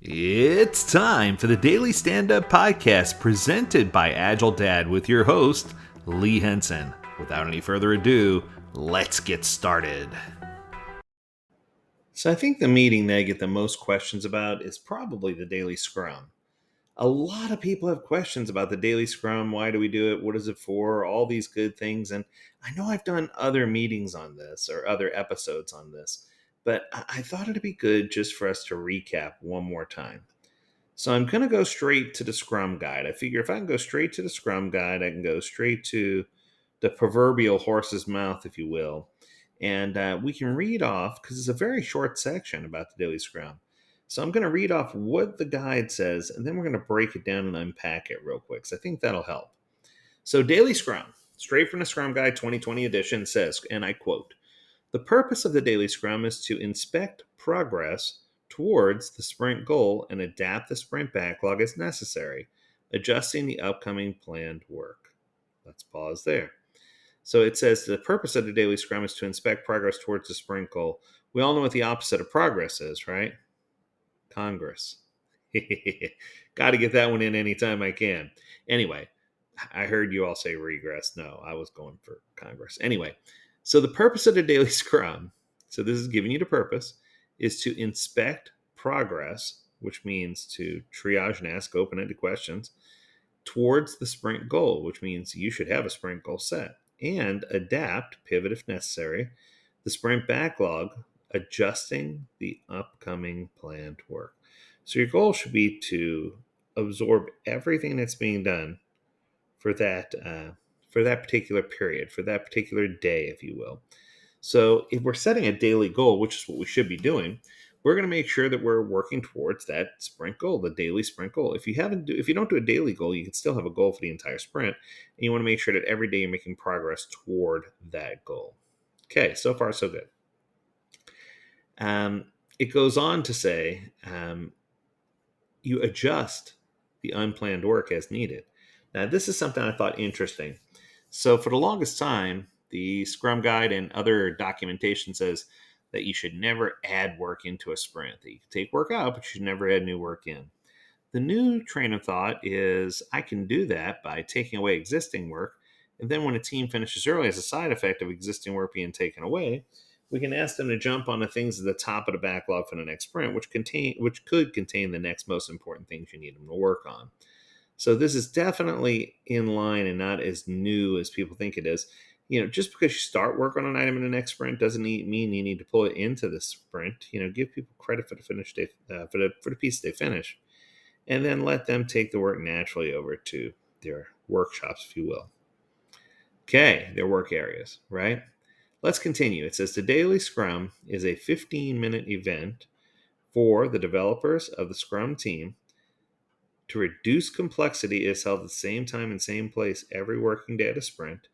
It's time for the Daily Stand Up Podcast presented by Agile Dad with your host, Lee Henson. Without any further ado, let's get started. So, I think the meeting that I get the most questions about is probably the Daily Scrum. A lot of people have questions about the Daily Scrum. Why do we do it? What is it for? All these good things. And I know I've done other meetings on this or other episodes on this, but I thought it'd be good just for us to recap one more time. So I'm going to go straight to the Scrum Guide. I figure if I can go straight to the Scrum Guide, I can go straight to the proverbial horse's mouth, if you will. And we can read off, because it's a very short section about the Daily Scrum. So I'm going to read off what the guide says, and then we're going to break it down and unpack it real quick. So I think that'll help. So Daily Scrum, straight from the Scrum Guide 2020 edition, says, and I quote, "The purpose of the Daily Scrum is to inspect progress towards the sprint goal and adapt the sprint backlog as necessary, adjusting the upcoming planned work." Let's pause there. So it says the purpose of the Daily Scrum is to inspect progress towards the sprint goal. We all know what the opposite of progress is, right? Congress. Got to get that one in anytime I can. Anyway, I heard you all say regress. No, I was going for Congress. Anyway, so the purpose of the Daily Scrum, so this is giving you the purpose, is to inspect progress, which means to triage and ask open-ended questions, towards the sprint goal, which means you should have a sprint goal set, and adapt, pivot if necessary, the sprint backlog, adjusting the upcoming planned work. So your goal should be to absorb everything that's being done for that particular period, for that particular day, if you will. So if we're setting a daily goal, which is what we should be doing, we're going to make sure that we're working towards that sprint goal, the daily sprint goal. If you don't do a daily goal, you can still have a goal for the entire sprint, and you want to make sure that every day you're making progress toward that goal. Okay, so far so good. It goes on to say you adjust the unplanned work as needed. Now, this is something I thought interesting. So, for the longest time, the Scrum Guide and other documentation says that you should never add work into a sprint. That you can take work out, but you should never add new work in. The new train of thought is I can do that by taking away existing work. And then when a team finishes early as a side effect of existing work being taken away, we can ask them to jump on the things at the top of the backlog for the next sprint, which could contain the next most important things you need them to work on. So this is definitely in line and not as new as people think it is. Just because you start work on an item in the next sprint doesn't mean you need to pull it into the sprint. Give people credit for the finish for the piece they finish, and then let them take the work naturally over to their workshops, if you will. Okay, their work areas, right? Let's continue. It says the Daily Scrum is a 15-minute event for the developers of the Scrum team. To reduce complexity, it is held at the same time and same place every working day of the sprint.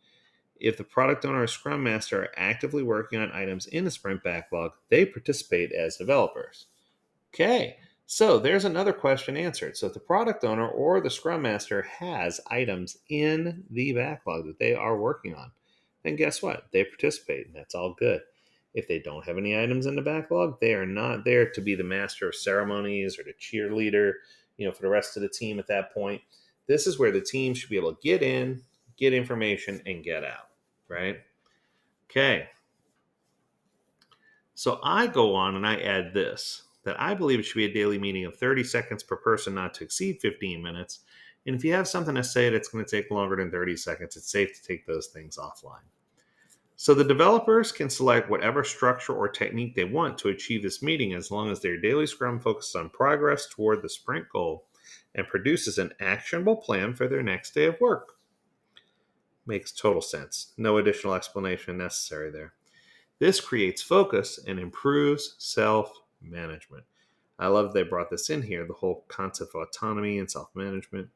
If the product owner or Scrum Master are actively working on items in the sprint backlog, they participate as developers. Okay, so there's another question answered. So if the product owner or the Scrum Master has items in the backlog that they are working on, then guess what? They participate, and that's all good. If they don't have any items in the backlog, they are not there to be the master of ceremonies or the cheerleader, for the rest of the team at that point. This is where the team should be able to get in, get information, and get out, right? Okay. So I go on and I add this, that I believe it should be a daily meeting of 30 seconds per person, not to exceed 15 minutes. And if you have something to say that's going to take longer than 30 seconds, it's safe to take those things offline. So the developers can select whatever structure or technique they want to achieve this meeting, as long as their daily Scrum focuses on progress toward the sprint goal and produces an actionable plan for their next day of work. Makes total sense. No additional explanation necessary there. This creates focus and improves self-management. I love they brought this in here, the whole concept of autonomy and self-management,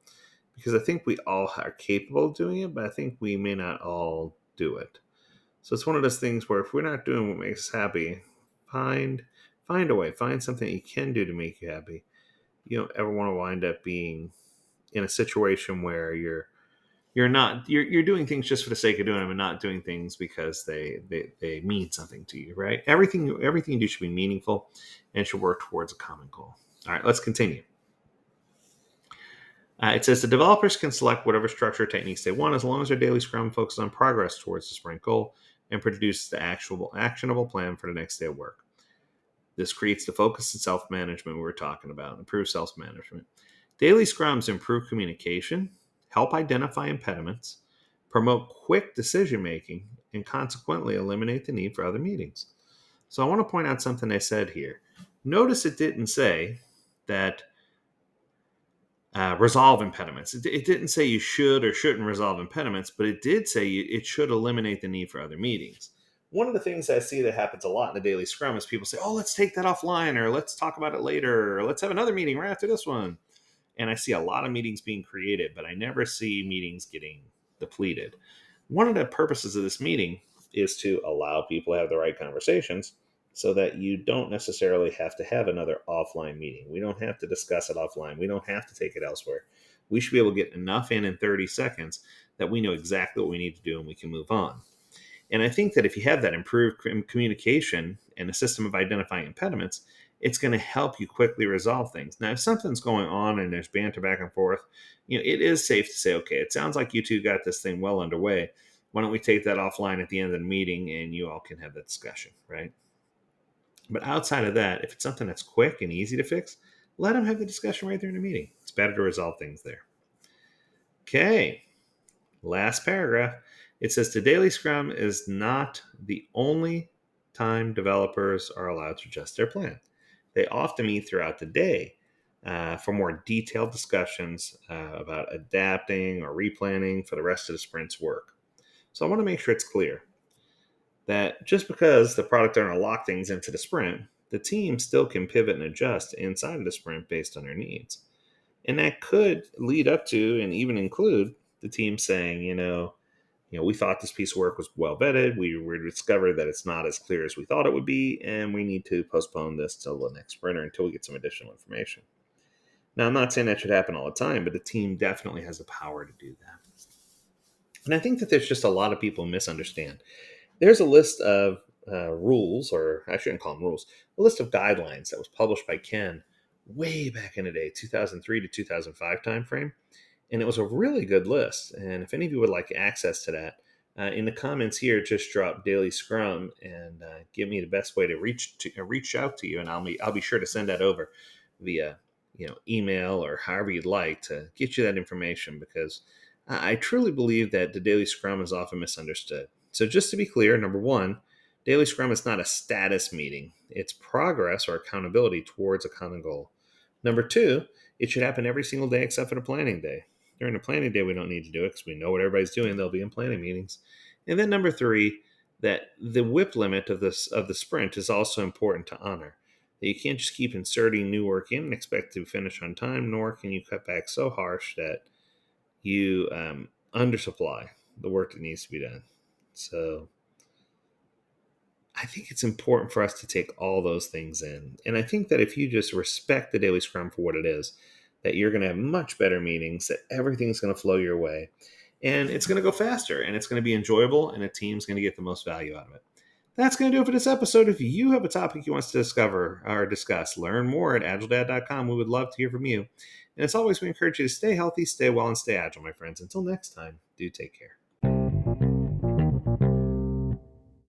because I think we all are capable of doing it, but I think we may not all do it. So it's one of those things where if we're not doing what makes us happy, find a way, find something you can do to make you happy. You don't ever want to wind up being in a situation where you're doing things just for the sake of doing them and not doing things because they mean something to you, right? Everything you do should be meaningful and should work towards a common goal. All right, let's continue. It says the developers can select whatever structure techniques they want as long as their daily scrum focuses on progress towards the sprint goal and produces the actionable plan for the next day of work. This creates the focus and self-management we were talking about, improve self-management. Daily scrums improve communication, help identify impediments, promote quick decision-making, and consequently eliminate the need for other meetings. So I want to point out something they said here. Notice it didn't say that resolve impediments. It didn't say you should or shouldn't resolve impediments, but it did say it should eliminate the need for other meetings. One of the things I see that happens a lot in the daily scrum is people say, oh, let's take that offline, or let's talk about it later, or let's have another meeting right after this one. And I see a lot of meetings being created, but I never see meetings getting depleted. One of the purposes of this meeting is to allow people to have the right conversations so that you don't necessarily have to have another offline meeting. We don't have to discuss it offline. We don't have to take it elsewhere. We should be able to get enough in 30 seconds that we know exactly what we need to do and we can move on. And I think that if you have that improved communication and a system of identifying impediments, it's going to help you quickly resolve things. Now, if something's going on and there's banter back and forth, it is safe to say, okay, it sounds like you two got this thing well underway. Why don't we take that offline at the end of the meeting and you all can have that discussion, right? But outside of that, if it's something that's quick and easy to fix, let them have the discussion right there in the meeting. It's better to resolve things there. Okay, last paragraph. It says the daily scrum is not the only time developers are allowed to adjust their plan. They often meet throughout the day for more detailed discussions about adapting or replanning for the rest of the sprint's work. So I want to make sure it's clear that just because the product owner locked things into the sprint, the team still can pivot and adjust inside of the sprint based on their needs. And that could lead up to and even include the team saying, we thought this piece of work was well vetted. We discovered that it's not as clear as we thought it would be, and we need to postpone this till the next sprinter until we get some additional information. Now, I'm not saying that should happen all the time, but the team definitely has the power to do that. And I think that there's just a lot of people misunderstand. There's a list of rules, or I shouldn't call them rules, a list of guidelines that was published by Ken way back in the day, 2003 to 2005 timeframe. And it was a really good list. And if any of you would like access to that, in the comments here, just drop Daily Scrum and give me the best way to reach out to you, and I'll be sure to send that over via email or however you'd like to get you that information, because I truly believe that the Daily Scrum is often misunderstood. So just to be clear, number one, Daily Scrum is not a status meeting. It's progress or accountability towards a common goal. Number two, it should happen every single day except for the planning day. During the planning day, we don't need to do it because we know what everybody's doing. They'll be in planning meetings. And then number three, that the WIP limit of the sprint is also important to honor. That you can't just keep inserting new work in and expect to finish on time, nor can you cut back so harsh that you undersupply the work that needs to be done. So I think it's important for us to take all those things in. And I think that if you just respect the Daily Scrum for what it is, that you're going to have much better meetings, that everything's going to flow your way, and it's going to go faster, and it's going to be enjoyable, and a team's going to get the most value out of it. That's going to do it for this episode. If you have a topic you want us to discover or discuss, learn more at agiledad.com. We would love to hear from you. And as always, we encourage you to stay healthy, stay well, and stay agile, my friends. Until next time, do take care.